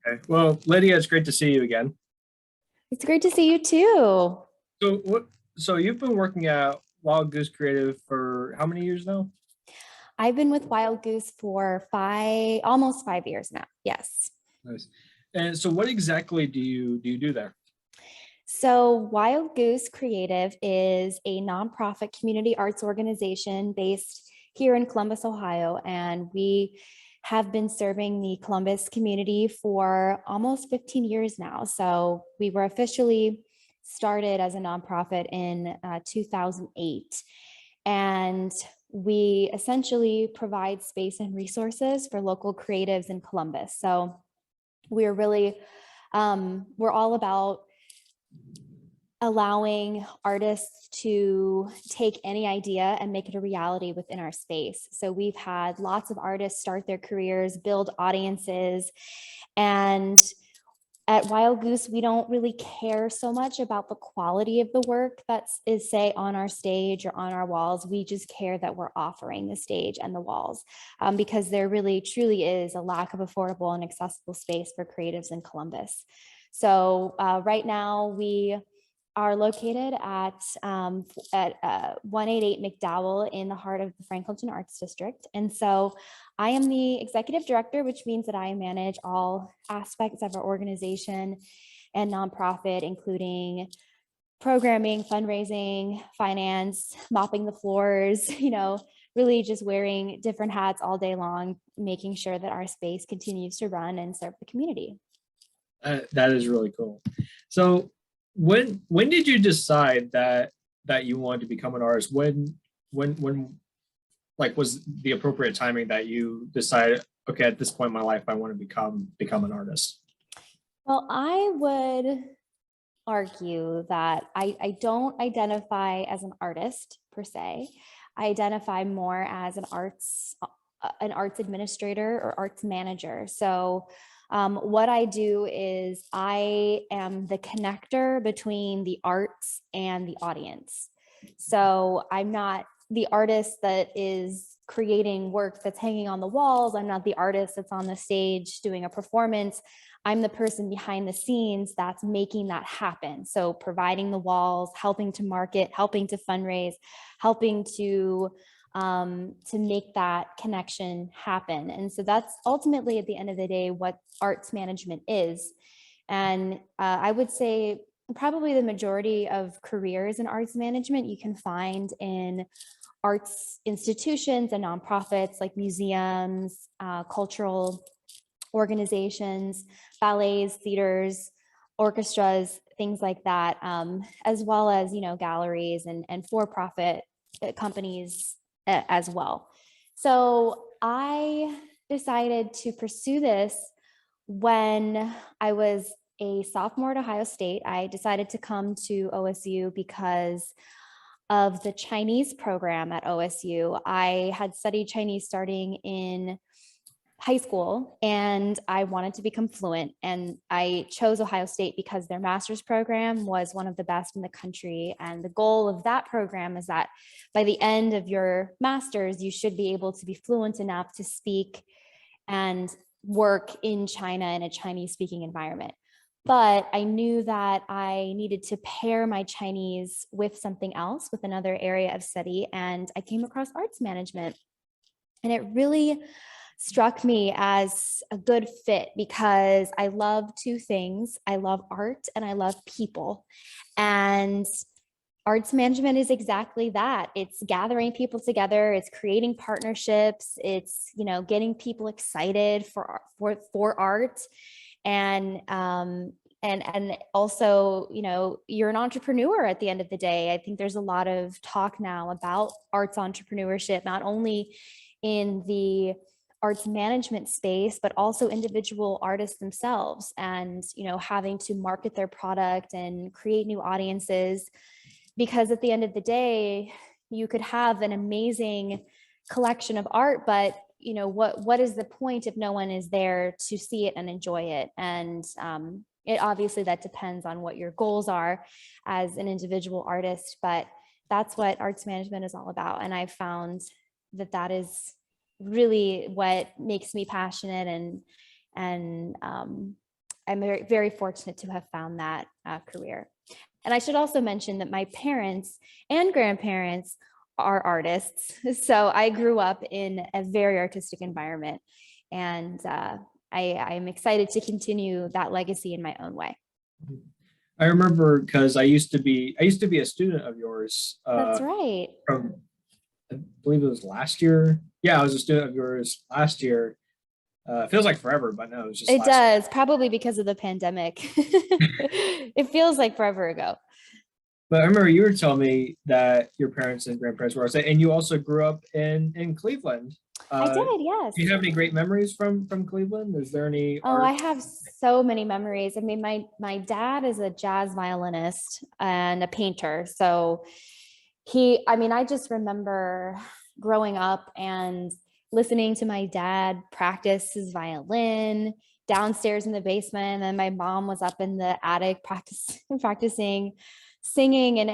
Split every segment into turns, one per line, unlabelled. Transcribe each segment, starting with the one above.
Okay. Well, Lydia, it's great to see you again.
It's great to see you too.
So what? So you've been working at Wild Goose Creative for how many years now?
I've been with Wild Goose for almost 5 years now. Yes.
Nice. And so, what exactly do you do there?
So, Wild Goose Creative is a nonprofit community arts organization based here in Columbus, Ohio. And we have been serving the Columbus community for almost 15 years now. So, we were officially started as a nonprofit in 2008. And we essentially provide space and resources for local creatives in Columbus. So, we're really, we're all about allowing artists to take any idea and make it a reality within our space. So we've had lots of artists start their careers, build audiences, and at Wild Goose, we don't really care so much about the quality of the work that is, say, on our stage or on our walls. We just care that we're offering the stage and the walls because there really truly is a lack of affordable and accessible space for creatives in Columbus. So right now we are located at 188 McDowell in the heart of the Franklinton Arts District. And so I am the executive director, which means that I manage all aspects of our organization and nonprofit, including programming, fundraising, finance, mopping the floors, really just wearing different hats all day long, making sure that our space continues to run and serve the community.
That is really cool. So, when did you decide that you wanted to become an artist? When like was the appropriate timing that you decided, okay, at this point in my life, I want to become an artist?
Well, I would argue that I don't identify as an artist per se. I identify more as an arts administrator or arts manager. So what I do is I am the connector between the arts and the audience. So I'm not the artist that is creating work that's hanging on the walls. I'm not the artist that's on the stage doing a performance. I'm the person behind the scenes that's making that happen. So providing the walls, helping to market, helping to fundraise, helping to make that connection happen. And so that's ultimately at the end of the day what arts management is. And I would say probably the majority of careers in arts management you can find in arts institutions and nonprofits like museums, cultural organizations, ballets, theaters, orchestras, things like that, as well as galleries and for-profit companies as well. So I decided to pursue this when I was a sophomore at Ohio State. I decided to come to OSU because of the Chinese program at OSU. I had studied Chinese starting in high school and I wanted to become fluent. And I chose Ohio State because their master's program was one of the best in the country. And the goal of that program is that by the end of your master's, you should be able to be fluent enough to speak and work in China in a Chinese speaking environment. But I knew that I needed to pair my Chinese with something else, with another area of study. And I came across arts management. And it really struck me as a good fit because I love two things. I love art and I love people. And arts management is exactly that. It's gathering people together, it's creating partnerships, it's, getting people excited for art. And and also, you're an entrepreneur at the end of the day. I think there's a lot of talk now about arts entrepreneurship, not only in the arts management space, but also individual artists themselves and, having to market their product and create new audiences. Because at the end of the day, you could have an amazing collection of art, but what is the point if no one is there to see it and enjoy it? And it obviously that depends on what your goals are as an individual artist, but that's what arts management is all about. And I've found that that is really what makes me passionate and I'm very, very fortunate to have found that career. And I should also mention that my parents and grandparents are artists. So I grew up in a very artistic environment, and I'm excited to continue that legacy in my own way.
I remember because I used to be a student of yours
That's right.
from I believe it was last year. Yeah, I was a student of yours last year. It feels like forever, but no, it was just
It
last
does, probably because of the pandemic. It feels like forever ago.
But I remember you were telling me that your parents and grandparents were, and you also grew up in Cleveland.
I
Uh,
did, yes.
do you have any great memories from Cleveland? Is there any
Oh, I
art?
have so many memories. I mean, my dad is a jazz violinist and a painter. So I mean, I just remember growing up and listening to my dad practice his violin downstairs in the basement, and my mom was up in the attic practicing singing, and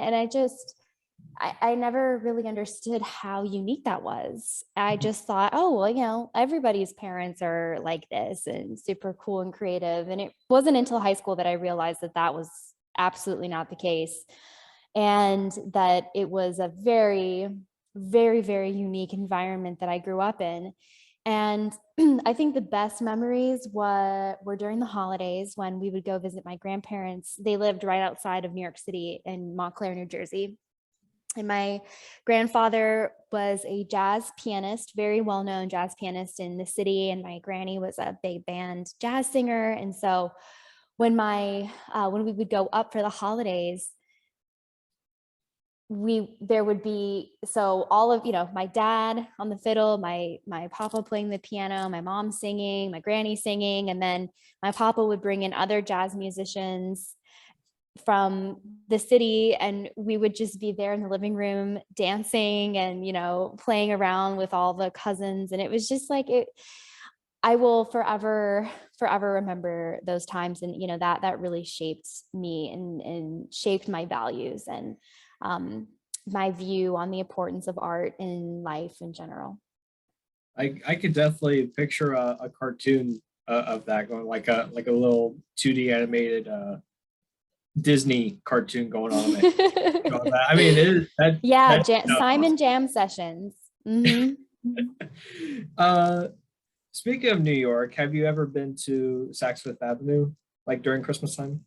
I never really understood how unique that was. I just thought, oh, well, everybody's parents are like this and super cool and creative. And it wasn't until high school that I realized that that was absolutely not the case. And that it was a very, very, very unique environment that I grew up in. And I think the best memories were during the holidays when we would go visit my grandparents. They lived right outside of New York City in Montclair, New Jersey. And my grandfather was a jazz pianist, very well-known jazz pianist in the city. And my granny was a big band jazz singer. And so when we would go up for the holidays, there would be, so all of, my dad on the fiddle, my papa playing the piano, my mom singing, my granny singing, and then my papa would bring in other jazz musicians from the city, and we would just be there in the living room dancing and playing around with all the cousins. And it was just like it I will forever remember those times. And that really shaped me and shaped my values and my view on the importance of art in life in general.
I could definitely picture a cartoon of that going like a little 2D animated Disney cartoon going on. I mean, it is that
Yeah,
that sounds
Simon
awesome.
Jam sessions. Mhm.
Uh, Speaking of New York, have you ever been to Saks Fifth Avenue like during Christmas time?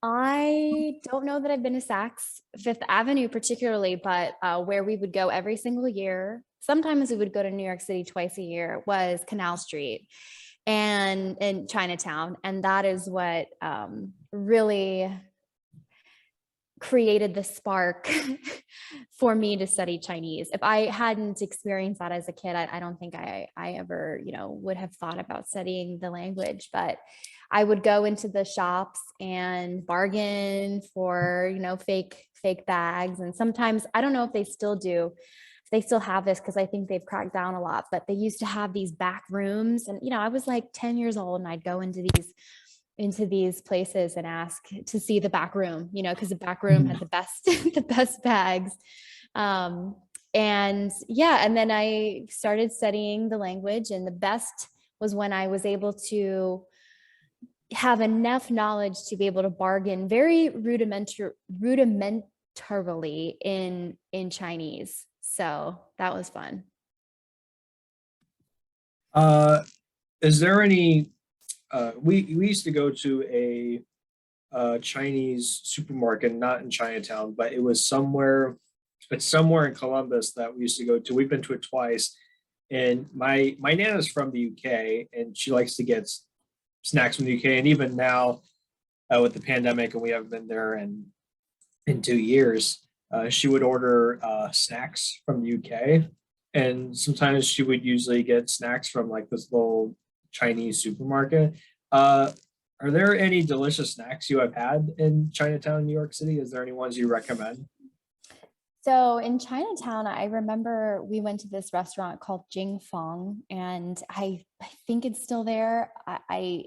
I don't know that I've been to Saks Fifth Avenue particularly, but where we would go every single year, sometimes we would go to New York City twice a year, was Canal Street and in Chinatown. And that is what really created the spark for me to study Chinese. If I hadn't experienced that as a kid, I don't think I ever, would have thought about studying the language. But I would go into the shops and bargain for, fake bags. And sometimes, I don't know if they still do, if they still have this, because I think they've cracked down a lot, but they used to have these back rooms. And, I was like 10 years old and I'd go into these places and ask to see the back room, because the back room had the best the best bags. And yeah, and then I started studying the language, and the best was when I was able to have enough knowledge to be able to bargain very rudimentarily in Chinese. So that was fun.
Uh, is there any? We used to go to a Chinese supermarket, not in Chinatown, but it was somewhere. It's somewhere in Columbus that we used to go to. We've been to it twice, and my nana's from the UK, and she likes to get snacks from the UK. And even now, with the pandemic, and we haven't been there in 2 years, she would order snacks from the UK, and sometimes she would usually get snacks from like this little Chinese supermarket. Uh, are there any delicious snacks you have had in Chinatown, New York City? Is there any ones you recommend?
So in Chinatown, I remember we went to this restaurant called Jing Fong, and I think it's still there. I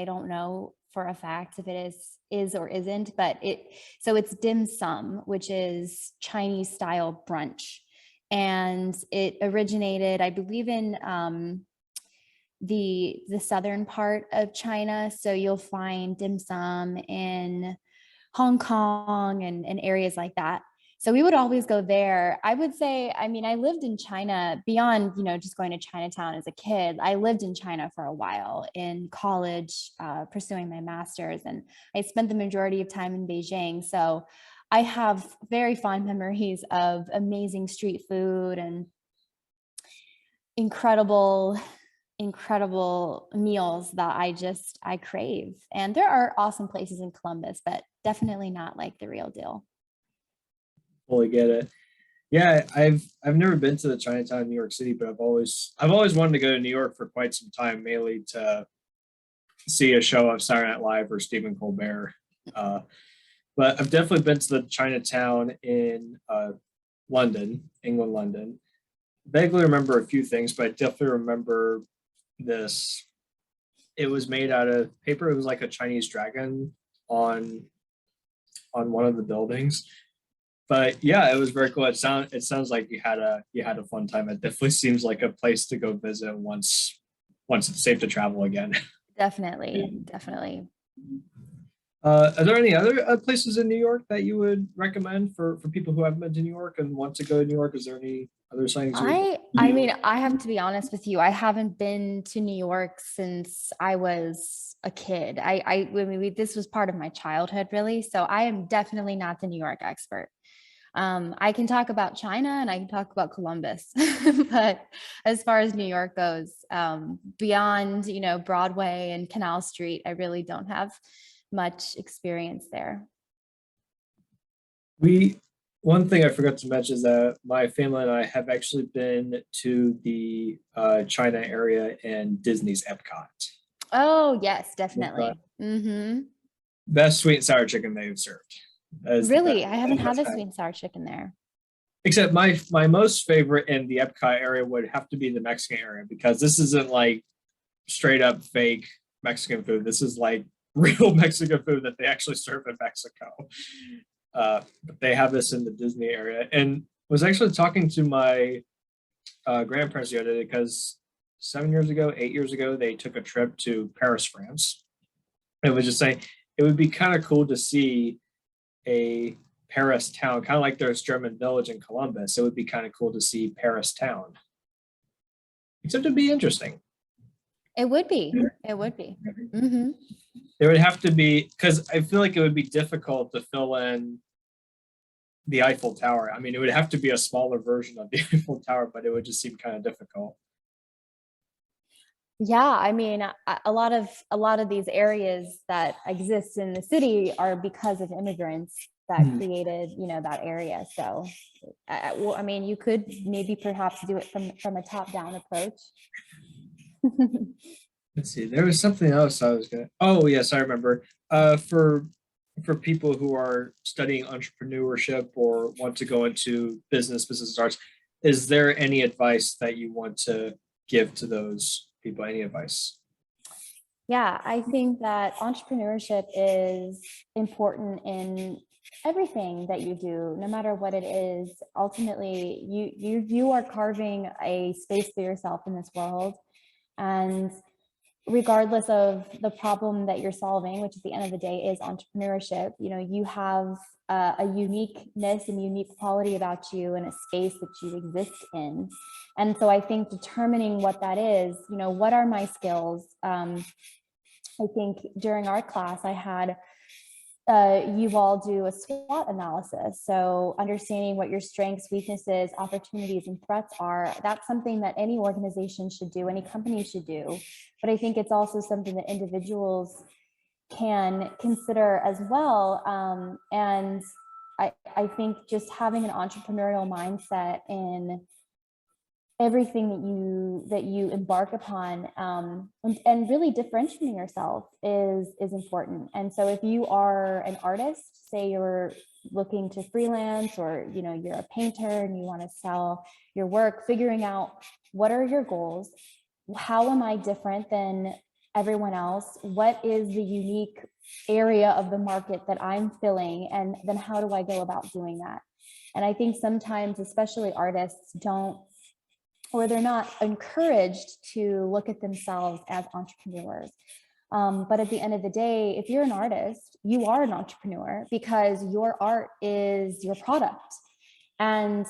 don't know for a fact if it is or isn't, but it's dim sum, which is Chinese style brunch, and it originated, I believe, in the southern part of China. So you'll find dim sum in Hong Kong and areas like that. So we would always go there. I would say, I mean, I lived in China beyond, just going to Chinatown as a kid. I lived in China for a while in college, pursuing my master's, and I spent the majority of time in Beijing. So I have very fond memories of amazing street food and incredible meals that I crave. And there are awesome places in Columbus, but definitely not like the real deal.
Fully get it. Yeah, I've never been to the Chinatown in New York City, but I've always wanted to go to New York for quite some time, mainly to see a show of Saturday Night Live or Stephen Colbert. Uh, but I've definitely been to the Chinatown in London, England, London. Vaguely remember a few things, but I definitely remember this. It was made out of paper. It was like a Chinese dragon on one of the buildings. But yeah, it was very cool. It sounds like you had a fun time. It definitely seems like a place to go visit once it's safe to travel again.
Definitely.
Are there any other places in New York that you would recommend for people who haven't been to New York and want to go to New York? Is there any other sightings you would?
I mean, I have to be honest with you. I haven't been to New York since I was a kid. I mean, this was part of my childhood, really. So I am definitely not the New York expert. I can talk about China and I can talk about Columbus, but as far as New York goes, beyond, Broadway and Canal Street, I really don't have much experience there.
We One thing I forgot to mention is that my family and I have actually been to the China area and Disney's Epcot.
Oh, yes,
Epcot.
definitely. Hmm.
Best sweet and sour chicken they've served. That is the best
Really, I haven't had
I've
the
had.
sweet and sour chicken there.
Except my most favorite in the Epcot area would have to be the Mexican area because this isn't like straight up fake Mexican food. This is like real Mexican food that they actually serve in Mexico. But they have this in the Disney area, and was actually talking to my grandparents the other day because 7 years ago, 8 years ago, they took a trip to Paris, France. It was just saying it would be kind of cool to see a Paris town, kind of like there's German village in Columbus. It would be kind of cool to see Paris town, except it'd be interesting.
It would be. It would be. Hmm.
There would have to be because I feel like it would be difficult to fill in the Eiffel Tower. I mean, it would have to be a smaller version of the Eiffel Tower, but it would just seem kind of difficult.
Yeah, I mean, a lot of these areas that exist in the city are because of immigrants that
Hmm.
created, that area. So, well, I mean, you could maybe perhaps do it from a top-down approach.
Let's see. There was something else I was gonna. Oh yes, I remember. For people who are studying entrepreneurship or want to go into business arts, is there any advice that you want to give to those people? Any advice?
Yeah, I think that entrepreneurship is important in everything that you do, no matter what it is. Ultimately, you are carving a space for yourself in this world, and regardless of the problem that you're solving, which at the end of the day is entrepreneurship, you have a uniqueness and unique quality about you in a space that you exist in. And so I think determining what that is, what are my skills? I think during our class, I had you all do a SWOT analysis. So understanding what your strengths, weaknesses, opportunities, and threats are, that's something that any organization should do, any company should do. But I think it's also something that individuals can consider as well. And I think just having an entrepreneurial mindset in everything that you embark upon, and really differentiating yourself is important. And so if you are an artist, say you're looking to freelance, or you're a painter and you want to sell your work, figuring out what are your goals, how am I different than everyone else, what is the unique area of the market that I'm filling, and then how do I go about doing that. And I think sometimes, especially artists, don't or they're not encouraged to look at themselves as entrepreneurs. But at the end of the day, if you're an artist, you are an entrepreneur because your art is your product. And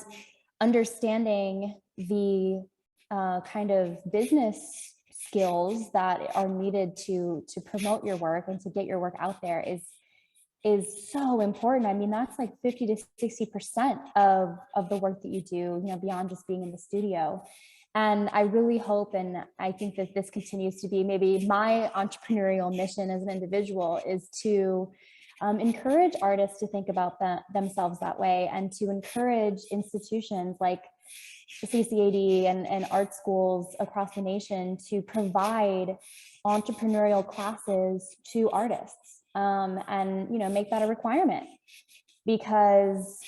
understanding the kind of business skills that are needed to promote your work and to get your work out there is so important. I mean, that's like 50 to 60% of the work that you do, you know, beyond just being in the studio. And I really hope, and I think that this continues to be maybe my entrepreneurial mission as an individual, is to encourage artists to think about themselves that way, and to encourage institutions like the CCAD and art schools across the nation to provide entrepreneurial classes to artists, and, you know, make that a requirement, because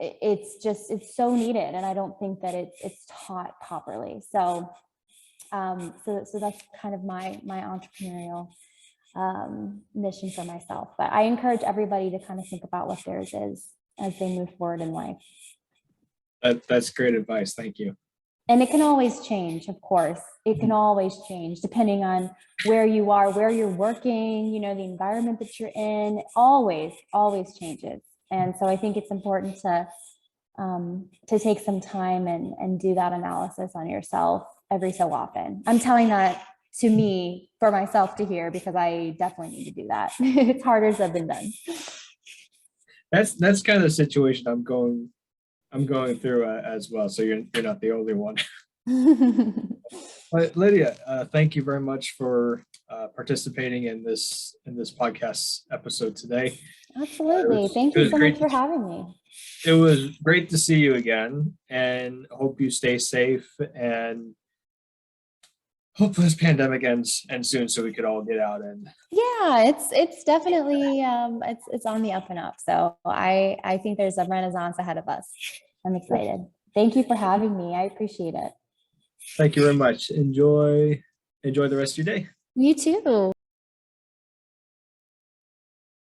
it's so needed, and I don't think that it's taught properly. So so that's kind of my entrepreneurial mission for myself. But I encourage everybody to kind of think about what theirs is as they move forward in life.
That's great advice. Thank you.
And it can always change, of course. It can always change depending on where you are, where you're working, you know, the environment that you're in, always changes. And so I think it's important to take some time and do that analysis on yourself every so often. I'm telling that to me for myself to hear, because I definitely need to do that. It's harder said than done.
That's kind of the situation I'm going through as well. So you're not the only one. But Lydia, thank you very much for participating in this podcast episode today.
Absolutely. Thank you so much for having me.
It was great to see you again, and hope you stay safe, and hope this pandemic ends soon so we could all get out. And
yeah, it's definitely it's on the up and up. So I think there's a renaissance ahead of us. I'm excited. Thank you for having me. I appreciate it.
Thank you very much. Enjoy the rest of your day.
You too.